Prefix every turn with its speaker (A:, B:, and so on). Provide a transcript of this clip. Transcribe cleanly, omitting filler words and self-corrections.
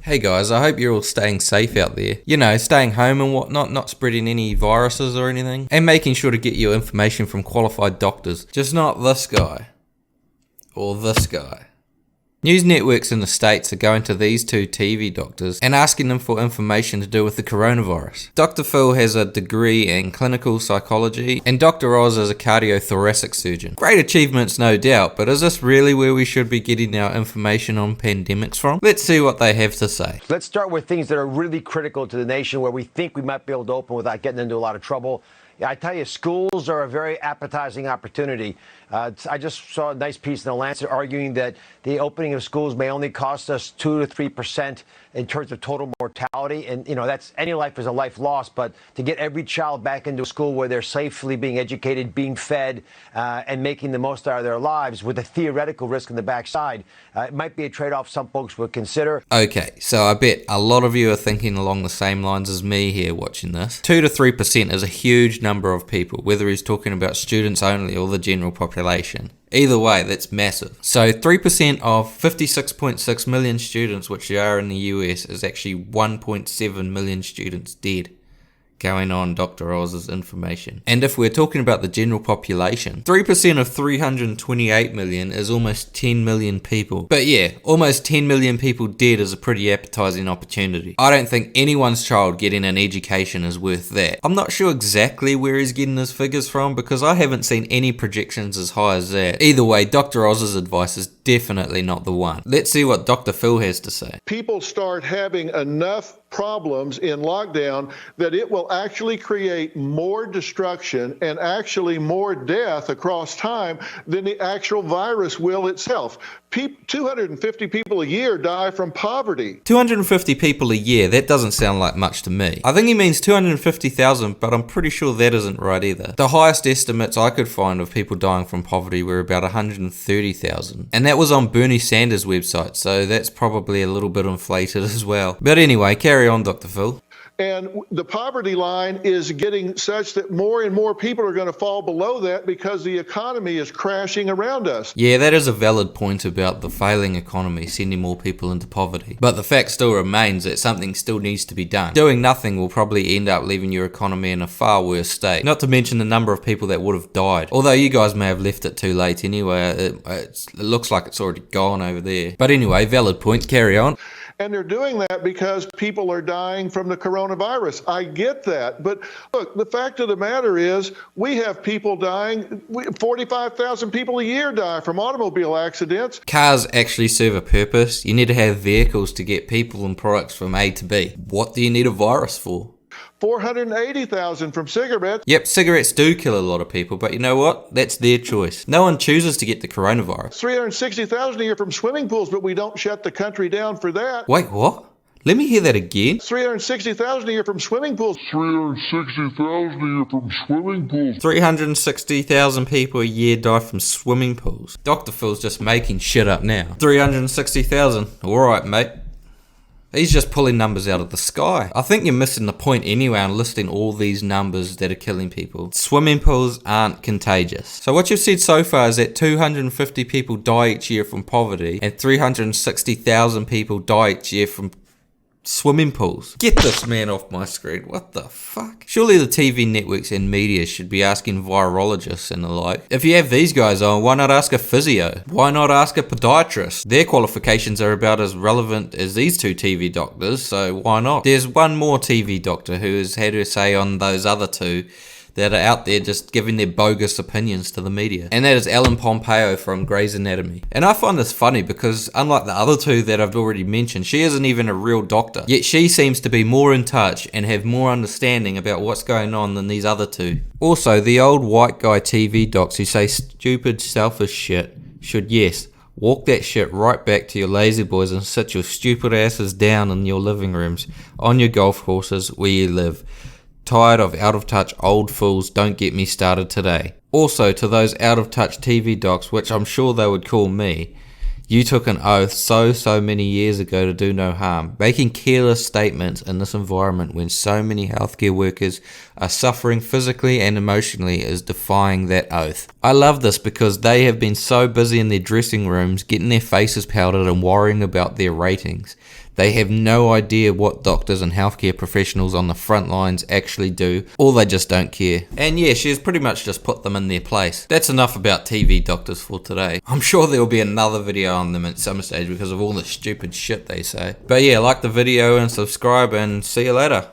A: Hey guys, I hope you're all staying safe out there. You know, staying home and whatnot, not spreading any viruses or anything, and making sure to get your information from qualified doctors. Just not this guy. Or this guy. News networks in the States are going to these two TV doctors and asking them for information to do with the coronavirus. Dr. Phil has a degree in clinical psychology and Dr. Oz is a cardiothoracic surgeon. Great achievements, no doubt, but is this really where we should be getting our information on pandemics from? Let's see what they have to say.
B: Let's start with things that are really critical to the nation where we think we might be able to open without getting into a lot of trouble. I tell you, schools are a very appetizing opportunity. I just saw a nice piece in The Lancet arguing that the opening of schools may only cost us 2 to 3% in terms of total mortality. And, you know, that's any life is a life lost. But to get every child back into a school where they're safely being educated, being fed, and making the most out of their lives with a theoretical risk in the backside, it might be a trade-off some folks would consider.
A: Okay, so I bet a lot of you are thinking along the same lines as me here watching this. 2 to 3% is a huge number of people, whether he's talking about students only or the general population. Either way, that's massive. So 3% of 56.6 million students, which are in the US, is actually 1.7 million students dead. Going on Dr. Oz's information. And if we're talking about the general population, 3% of 328 million is almost 10 million people. But yeah, almost 10 million people dead is a pretty appetizing opportunity. I don't think anyone's child getting an education is worth that. I'm not sure exactly where he's getting his figures from because I haven't seen any projections as high as that. Either way, Dr. Oz's advice is definitely not the one. Let's see what Dr. Phil has to say.
C: People start having enough problems in lockdown that it will actually create more destruction and actually more death across time than the actual virus will itself. 250 people a year die from poverty.
A: 250 people a year, that doesn't sound like much to me. I think he means 250,000, but I'm pretty sure that isn't right either. The highest estimates I could find of people dying from poverty were about 130,000. And that was on Bernie Sanders' website, so that's probably a little bit inflated as well. But anyway, carry on, Dr. Phil.
C: And the poverty line is getting such that more and more people are going to fall below that because the economy is crashing around us.
A: Yeah, that is a valid point about the failing economy sending more people into poverty. But the fact still remains that something still needs to be done. Doing nothing will probably end up leaving your economy in a far worse state. Not to mention the number of people that would have died. Although you guys may have left it too late anyway. It looks like it's already gone over there. But anyway, valid point. Carry on.
C: And they're doing that because people are dying from the coronavirus. I get that. But look, the fact of the matter is we have people dying. 45,000 people a year die from automobile accidents.
A: Cars actually serve a purpose. You need to have vehicles to get people and products from A to B. What do you need a virus for?
C: 480,000 from cigarettes.
A: Yep, cigarettes do kill a lot of people, but you know what? That's their choice. No one chooses to get the coronavirus.
C: 360,000 a year from swimming pools, but we don't shut the country down for that.
A: Wait, what? Let me hear that again.
C: 360,000 a year from swimming pools.
D: 360,000 a year from swimming pools.
A: 360,000 people a year die from swimming pools. Dr. Phil's just making shit up now. 360,000. Alright, mate. He's just pulling numbers out of the sky. I think you're missing the point anyway on listing all these numbers that are killing people. Swimming pools aren't contagious. So what you've said so far is that 250 people die each year from poverty and 360,000 people die each year from swimming pools. Get this man off my screen. What the fuck? Surely the TV networks and media should be asking virologists and the like. If you have these guys on, why not ask a physio? Why not ask a podiatrist? Their qualifications are about as relevant as these two TV doctors, so why not? There's one more TV doctor who has had her say on those other two that are out there just giving their bogus opinions to the media. And that is Pompeo from Grey's Anatomy. And I find this funny because unlike the other two that I've already mentioned, she isn't even a real doctor. Yet she seems to be more in touch and have more understanding about what's going on than these other two. Also, the old white guy TV docs who say stupid, selfish shit should, yes, walk that shit right back to your lazy boys and sit your stupid asses down in your living rooms, on your golf courses, where you live. Tired of out-of-touch old fools, don't get me started today. Also, to those out-of-touch TV docs, which I'm sure they would call me, you took an oath so many years ago to do no harm. Making careless statements in this environment when so many healthcare workers are suffering physically and emotionally is defying that oath. I love this because they have been so busy in their dressing rooms getting their faces powdered and worrying about their ratings They have no idea what doctors and healthcare professionals on the front lines actually do, or they just don't care. And yeah, she's pretty much just put them in their place. That's enough about TV doctors for today. I'm sure there'll be another video on them at some stage because of all the stupid shit they say. But yeah, like the video and subscribe, and see you later.